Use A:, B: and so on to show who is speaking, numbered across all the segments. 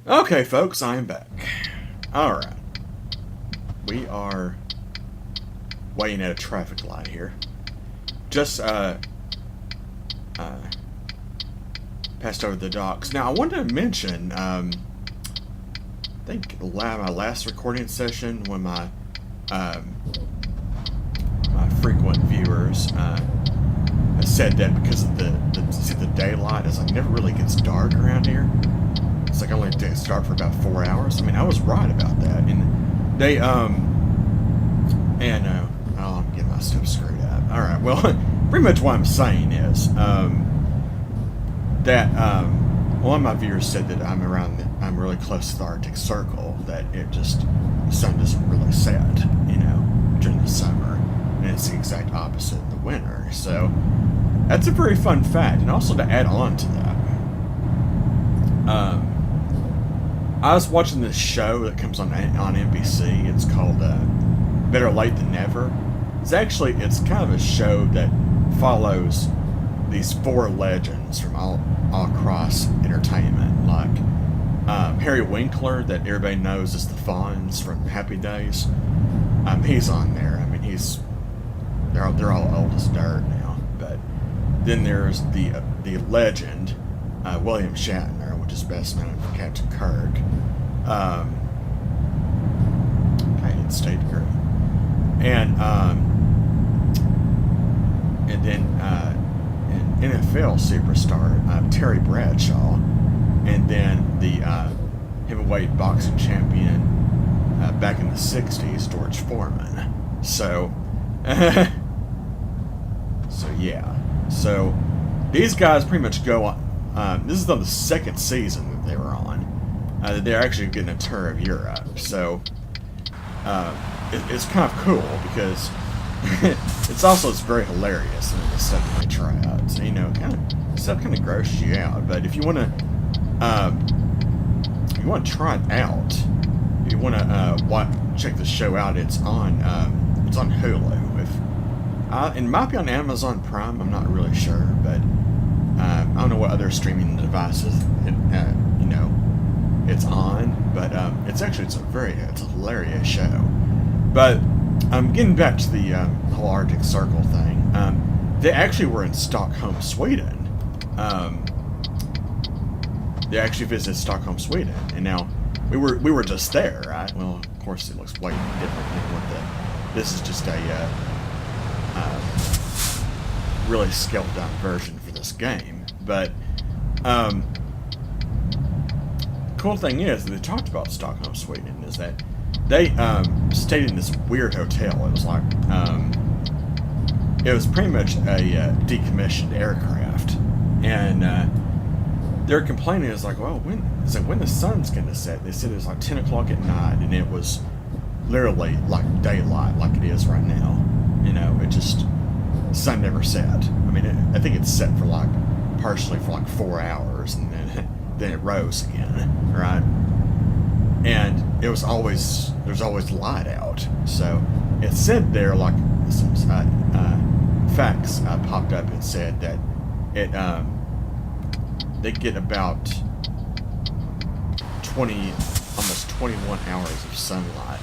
A: Okay, folks, I am back. Alright. We are waiting at a traffic light here. Just, passed over the docks. Now, I wanted to mention, I think my last recording session when my frequent viewers, said that because of the daylight, it's like never really gets dark around here. It's like only gets dark for about 4 hours. I mean, I was right about that. And they, oh, I'm getting my stuff screwed up. Alright, well, pretty much what I'm saying is, that, one of my viewers said that I'm really close to the Arctic Circle, that the sun doesn't really set, during the summer. And it's the exact opposite in the winter. So, that's a very fun fact. And also to add on to that, I was watching this show that comes on NBC. It's called Better Late Than Never. It's kind of a show that follows these four legends from all across entertainment, like Harry Winkler, that everybody knows as the Fonz from Happy Days. He's on there. I mean, they're all old as dirt now. But then there's the legend William Shatner, which is best known for Captain Kirk. United States Crew, and then an NFL superstar Terry Bradshaw, and then the heavyweight boxing champion back in the '60s, George Foreman. So, so these guys pretty much go on. This is on the second season that they were on. They're actually getting a tour of Europe, so it's kind of cool because it's very hilarious and the stuff that they try out. So stuff kind of grosses you out. But if you want to try it out, if you want to check the show out, it's on Hulu. It might be on Amazon Prime. I'm not really sure, but I don't know what other streaming devices it's on, but it's a hilarious show. But getting back to the whole Arctic Circle thing, they actually were in Stockholm, Sweden. They actually visited Stockholm, Sweden, and now we were just there, right? Well, of course, it looks way different than this is just a really scaled down version for this game, but cool thing is, they talked about Stockholm, Sweden, is that they stayed in this weird hotel. It was like, it was pretty much a decommissioned aircraft, and they're complaining. It's like, well, when the sun's gonna set? They said it was like 10 o'clock at night, and it was literally like daylight, like it is right now. The sun never set. I mean, I think it's set for partially for 4 hours, and then it rose again, right? And there's always light out. So it said there, some facts popped up and said that they get about almost 21 hours of sunlight.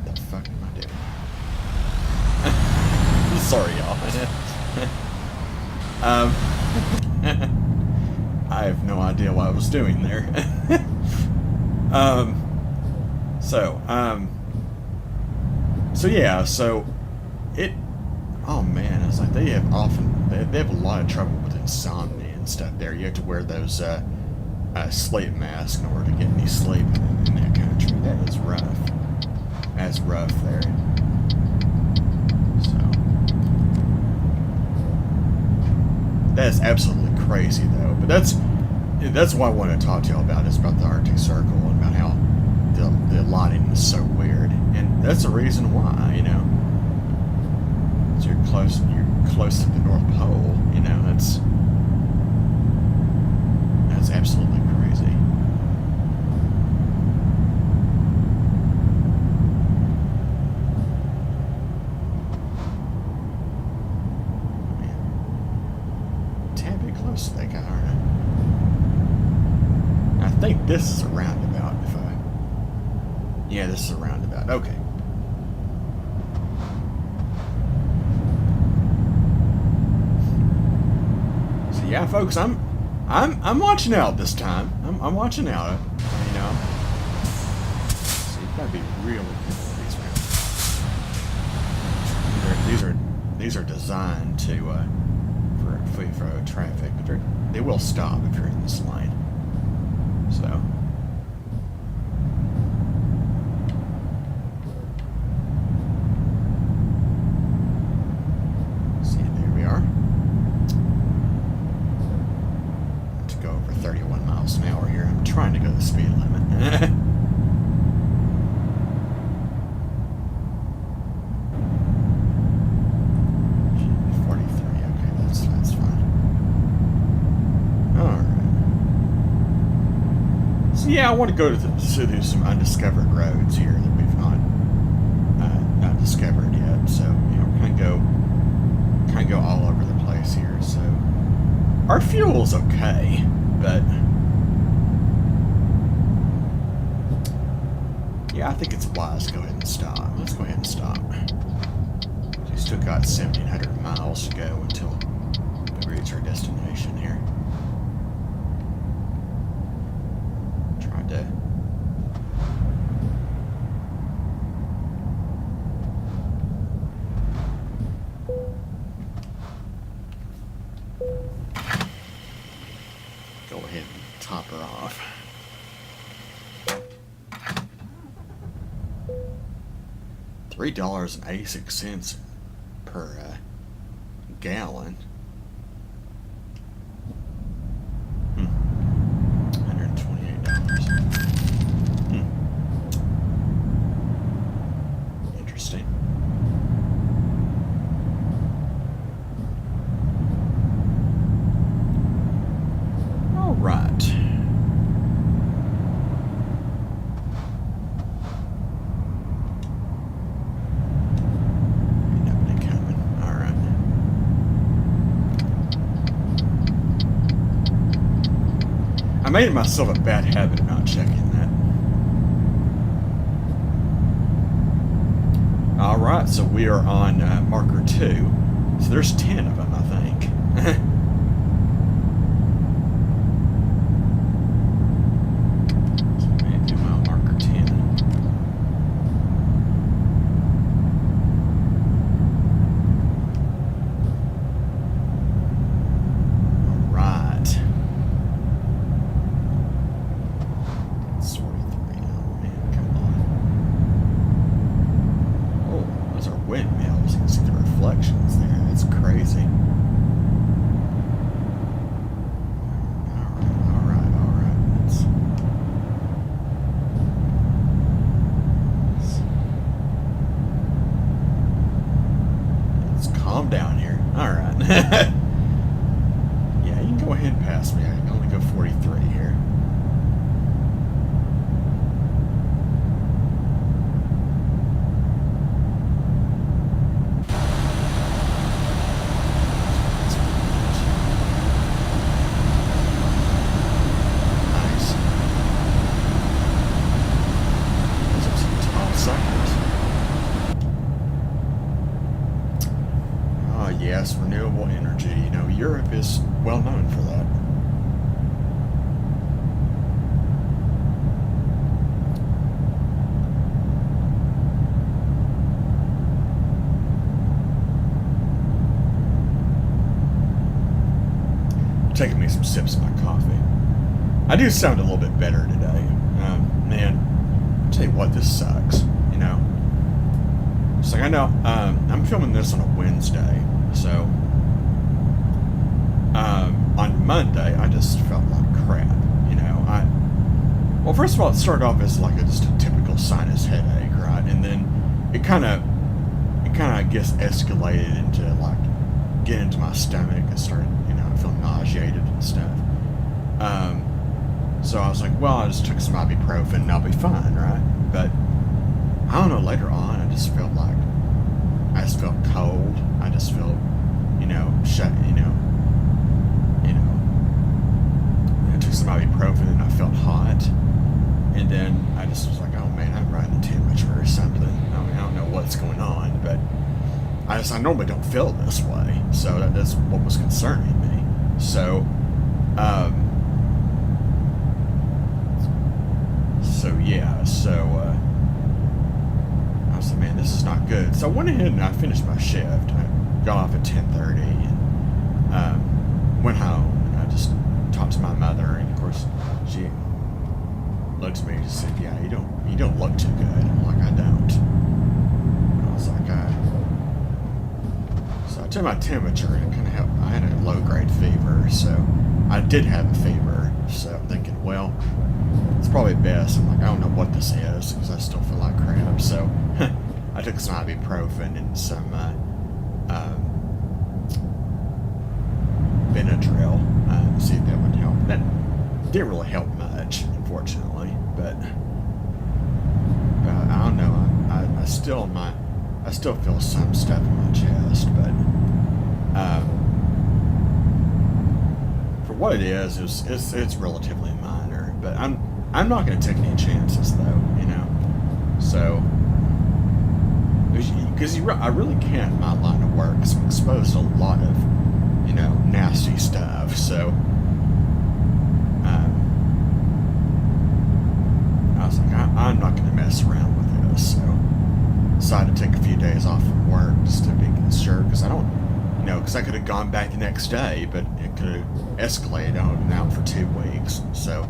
A: What the fuck am I doing? Sorry, y'all. I have no idea what I was doing there. Oh man, it's like they have a lot of trouble with insomnia and stuff there. You have to wear those sleep masks in order to get any sleep in that country. That is rough. That's rough there. So that's absolutely crazy though. But that's what I want to talk to y'all about, is about the Arctic Circle and about how the lighting is so weird. And that's the reason why, So you're close to the North Pole, that's absolutely crazy. Man, a tad bit close to that guy, aren't I? think this is a roundabout. Yeah, this is a roundabout. Okay. So yeah, folks, I'm watching out this time. I'm watching out. You know. So you gotta be really careful with these rounds. These are designed to for traffic, but they will stop if you're in this lane. So. See, there we are. To go over 31 miles an hour here. I'm trying to go the speed limit. 43. Okay, that's fine. All right. So yeah, I want to go through some undiscovered roads here that we've not discovered yet. So you know, kind of go all over the place here. So our fuel's okay, but yeah, I think it's wise to go ahead and stop. Let's go ahead and stop. We still got 1,700 miles to go until we reach our destination here. Tried to. Go ahead and top her off. $3.86 per gallon. $128. Interesting. All right. I made myself a bad habit of not checking that. Alright, so we are on marker 2. So there's 10 of them, I think. So we made it to mile marker 10. Windmills, you can see the reflections there. That's crazy. All right. Let's calm down here. All right. Yeah, you can go ahead and pass me. I can only go 43 here. Yes, renewable energy. You know, Europe is well known for that. Taking me some sips of my coffee. I do sound a little bit better today. Man, I'll tell you what, this sucks. You know, it's like I know I'm filming this on a Wednesday. So, on Monday, I just felt like crap, you know. Well, first of all, it started off as like just a typical sinus headache, right? And then it kind of, I guess, escalated into like getting into my stomach and started, you know, feeling nauseated and stuff. So I was like, well, I just took some ibuprofen and I'll be fine, right? But I don't know, later on, I just felt cold. I just felt, you know, I took some ibuprofen and I felt hot. And then I just was like, oh man, I'm running the temperature or something. I don't know what's going on, but I normally don't feel this way. So that's what was concerning me. So, I was like, man, this is not good. So I went ahead and I finished my shift. I got off at 10:30 and went home. And I just talked to my mother, and of course she looked at me and just said, "Yeah, you don't look too good." I'm like, "I don't." And I was like, So I took my temperature and it kind of helped. I had a low-grade fever, so I did have a fever. So I'm thinking, well, it's probably best. I'm like, I don't know what this is because I still feel like crap. So I took some ibuprofen and some Benadryl to see if that would help. That didn't really help much, unfortunately. But I don't know. I still feel some stuff in my chest, but for what it is, it's relatively minor. But I'm not going to take any chances, though, you know. So, because I really can't in my line of work, because I'm exposed to a lot of, you know, nasty stuff. So, I was like, I'm not going to mess around with this. So, decided to take a few days off from work just to be sure, because I don't, you know, because I could have gone back the next day, but it could have escalated. I would have been out for 2 weeks. So,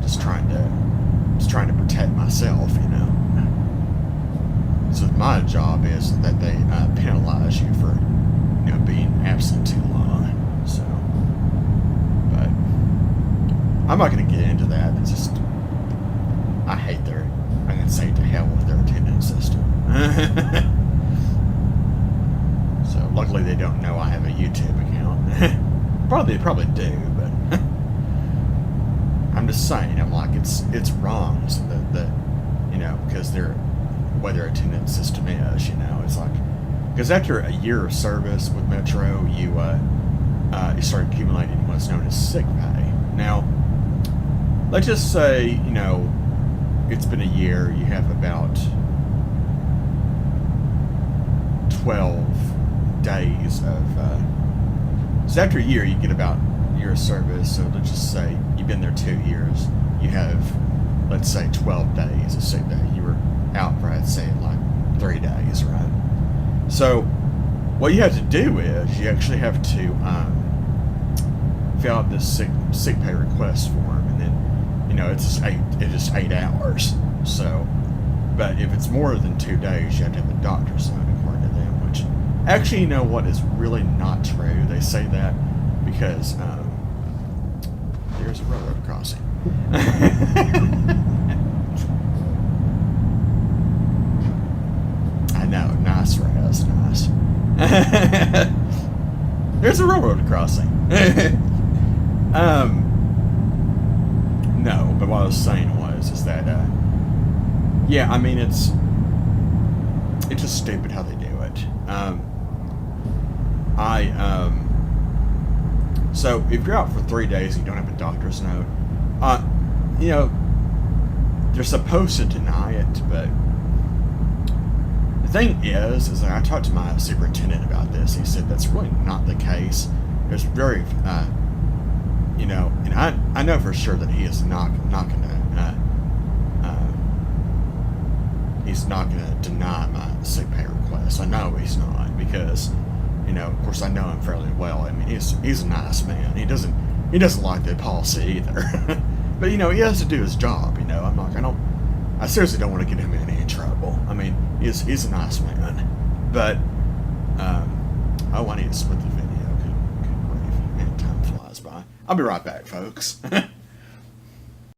A: just trying to protect myself, you know. So my job is that they penalize you for, you know, being absent too long. So, but I'm not going to get into that. It's just I hate I'm going to say to hell with their attendance system. So luckily they don't know I have a YouTube account. They probably do, but I'm just saying, I'm like, it's wrong. So the you know, because they're what their attendance system is, you know, it's like, because after a year of service with Metro, you start accumulating what's known as sick pay. Now, let's just say, you know, it's been a year, you have about 12 days of, so after a year, you get about a year of service. So let's just say you've been there 2 years, you have, let's say, 12 days of sick day. You were out for, I'd say, like 3 days, right? So what you have to do is you actually have to fill out this sick pay request form, and then, you know, it's just 8 hours. So, but if it's more than 2 days, you have to have a doctor's note according to them, which actually, you know what, is really not true. They say that because there's a railroad crossing. I know, nice, Raz, nice. There's a railroad crossing. No, but what I was saying is that, yeah, I mean, it's just stupid how they do it. So if you're out for 3 days and you don't have a doctor's note, you know, they're supposed to deny it, but the thing is that I talked to my superintendent about this. He said that's really not the case. There's very, you know, and I know for sure that he is not going to, he's not going to deny my sick pay request. I know he's not, because, you know, of course I know him fairly well. I mean, he's a nice man. He doesn't like the policy either. But, you know, he has to do his job. You know, I seriously don't want to get him in any trouble. I mean, he's a nice man. But, I need to split the video. Good grief. Man, time flies by. I'll be right back, folks.